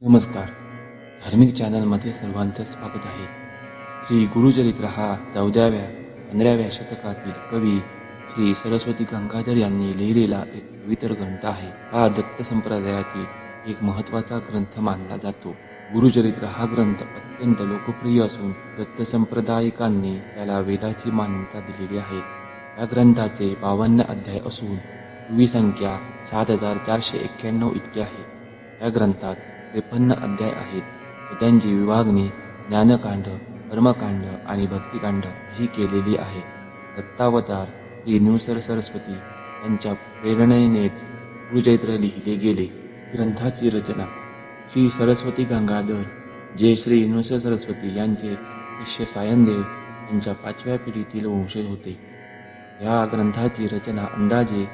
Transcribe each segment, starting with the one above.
नमस्कार. धार्मिक चॅनलमध्ये सर्वांचं स्वागत आहे. श्री गुरुचरित्र हा 14व्या-15व्या शतकातील कवी श्री सरस्वती गंगाधर यांनी लिहिलेला एक पवित्र ग्रंथ आहे. हा दत्त संप्रदायातील एक महत्त्वाचा ग्रंथ मानला जातो. गुरुचरित्र हा ग्रंथ अत्यंत लोकप्रिय असून दत्त संप्रदायिकांनी त्याला वेदाची मान्यता दिलेली आहे. या ग्रंथाचे 52 अध्याय असून पूर्वी संख्या 7491 इतकी आहे. या ग्रंथात 53 अध्याय आहेत व त्यांची विभागणी ज्ञानकांड, कर्मकांड आणि भक्तिकांड ही केलेली आहे. दत्तावतार श्री नृसिंह सरस्वती यांच्या प्रेरणेनेच गुरुचरित्र लिहिले गेले. ग्रंथाची रचना श्री सरस्वती गंगाधर जे श्री नृसिंह सरस्वती यांचे शिष्य सायनदेव यांच्या 5व्या पिढीतील वंशज होते. या ग्रंथाची रचना अंदाजे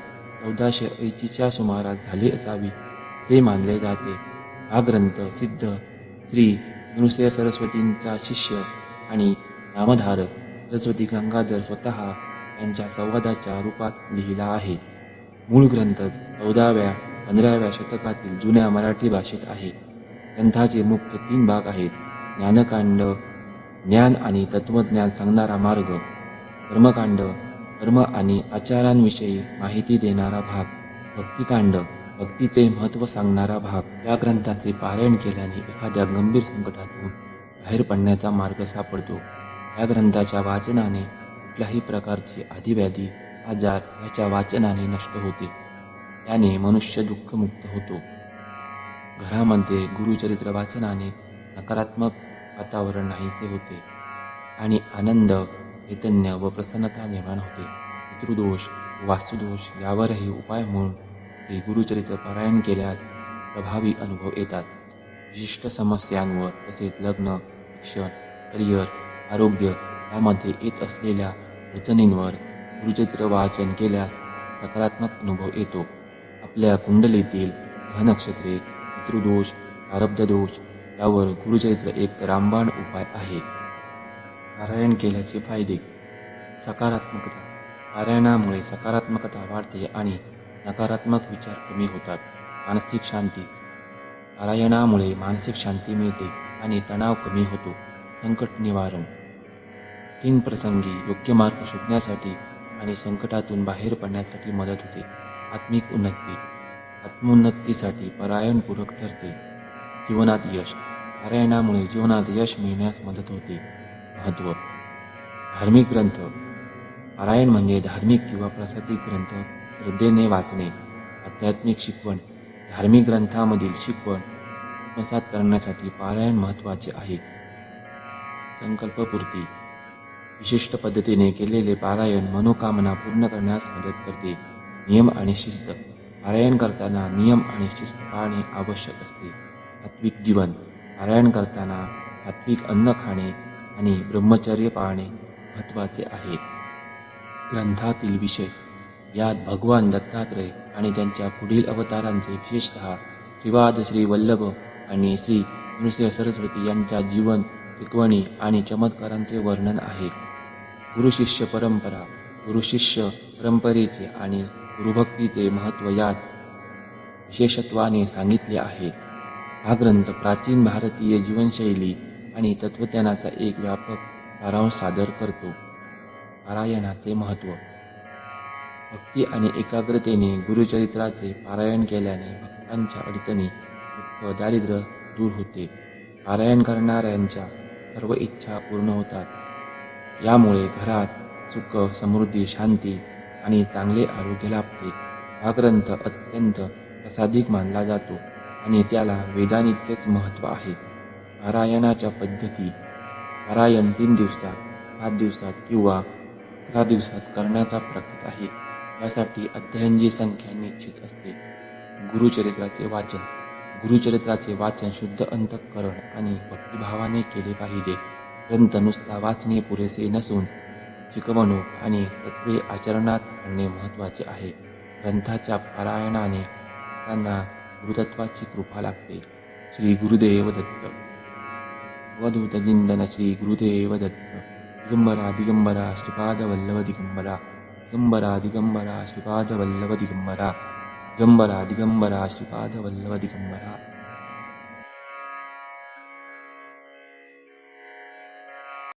1480च्या सुमारास झाली असावी असे मानले जाते. हा ग्रंथ सिद्ध श्री नृसिंह सरस्वतींचा शिष्य आणि नामधारक सरस्वती गंगाधर स्वतः यांच्या संवादाच्या रूपात लिहिला आहे. मूळ ग्रंथ 14व्या-15व्या शतकातील जुन्या मराठी भाषेत आहे. ग्रंथाचे मुख्य 3 भाग आहेत. ज्ञानकांड ज्ञान आणि तत्वज्ञान सांगणारा मार्ग, कर्मकांड कर्म आणि आचारांविषयी माहिती देणारा भाग, भक्तिकांड भक्तीचे महत्त्व सांगणारा भाग. या ग्रंथाचे पारायण केल्याने एखाद्या गंभीर संकटातून बाहेर पडण्याचा मार्ग सापडतो. या ग्रंथाच्या वाचनाने कुठल्याही प्रकारची आधिव्याधी आजार याच्या वाचनाने नष्ट होते. त्याने मनुष्य दुःखमुक्त होतो. घरामध्ये गुरुचरित्र वाचनाने नकारात्मक वातावरण नाहीसे होते आणि आनंद, चैतन्य व प्रसन्नता निर्माण होते. पितृदोष व वास्तुदोष यावरही उपाय म्हणून हे गुरुचरित्र पारायण केल्यास प्रभावी अनुभव येतात. विशिष्ट समस्यांवर तसेच लग्न, शिक्षण, करिअर, आरोग्य यामध्ये येत असलेल्या अडचणींवर गुरुचरित्र वाचन केल्यास सकारात्मक अनुभव येतो. आपल्या कुंडलीतील ग्रहनक्षत्रे, पितृदोष, प्रारब्ध दोष यावर गुरुचरित्र एक रामबाण उपाय आहे. पारायण केल्याचे फायदे. सकारात्मकता. पारायणामुळे सकारात्मकता वाढते आणि नकारात्मक विचार कमी होतात. मानसिक शांती. पारायणामुळे मानसिक शांती मिळते आणि तणाव कमी होतो. संकट निवारण. कठीण प्रसंगी योग्य मार्ग शोधण्यासाठी आणि संकटातून बाहेर पडण्यासाठी मदत होते. आत्मिक उन्नती. आत्मोन्नतीसाठी पारायण पूरक ठरते. जीवनात यश. पारायणामुळे जीवनात यश मिळण्यास मदत होते. महत्त्व. धार्मिक ग्रंथ. पारायण म्हणजे धार्मिक किंवा प्रसादिक ग्रंथ श्रद्धेने वाचणे. आध्यात्मिक शिकवण. धार्मिक ग्रंथामधील शिकवण आत्मसात करण्यासाठी पारायण महत्त्वाचे आहे. संकल्पपूर्ती. विशिष्ट पद्धतीने केलेले पारायण मनोकामना पूर्ण करण्यास मदत करते. नियम आणि शिस्त. पारायण करताना नियम आणि शिस्त पाळणे आवश्यक असते. सात्विक जीवन. पारायण करताना सात्विक अन्न खाणे आणि ब्रह्मचर्य पाळणे महत्त्वाचे आहे. ग्रंथातील विषय. यात भगवान दत्तात्रय आणि त्यांच्या पुढील अवतारांचे विशेषतः श्रीवाद श्री वल्लभ आणि श्री नृसिंह सरस्वती यांच्या जीवन, शिकवणी आणि चमत्कारांचे वर्णन आहे. गुरुशिष्य परंपरा. गुरुशिष्य परंपरेचे आणि गुरुभक्तीचे महत्त्व यात विशेषत्वाने सांगितले आहे. हा ग्रंथ प्राचीन भारतीय जीवनशैली आणि तत्त्वज्ञानाचा एक व्यापक सारांश सादर करतो. पारायणाचे महत्त्व. भक्ती आणि एकाग्रतेने गुरुचरित्राचे पारायण केल्याने भक्तांच्या अडचणी, दुःख, दारिद्र्य दूर होते. पारायण करणाऱ्यांच्या सर्व इच्छा पूर्ण होतात. यामुळे घरात सुख, समृद्धी, शांती आणि चांगले आरोग्य लाभते. हा ग्रंथ अत्यंत प्रसादिक मानला जातो आणि त्याला वेदांइतकेच महत्त्व आहे. पारायणाच्या पद्धती. पारायण 3 दिवसात, 5 दिवसात किंवा 11 दिवसात करण्याचा प्रघात आहे. यासाठी अध्यायांची संख्या निश्चित असते. गुरुचरित्राचे वाचन. गुरुचरित्राचे वाचन शुद्ध अंतःकरण आणि भक्तिभावाने केले पाहिजे. ग्रंथ नुसता वाचणे पुरेसे नसून शिकवणूक आणि तत्त्वे आचरणात आणणे महत्त्वाचे आहे. ग्रंथाच्या पारायणाने त्यांना गुरुतत्वाची कृपा लागते. श्री गुरुदेव दत्त. अवधूत चिंतन. श्री गुरुदेव दत्त. दिगंबरा दिगंबरा श्रीपाद वल्लभ दिगंबरा. दिगंबरा दिगंबरा श्रीपाद वल्लभ दिगंबरा. दिगंबरा दिगंबरा श्रीपाद वल्लभ दिगंबरा.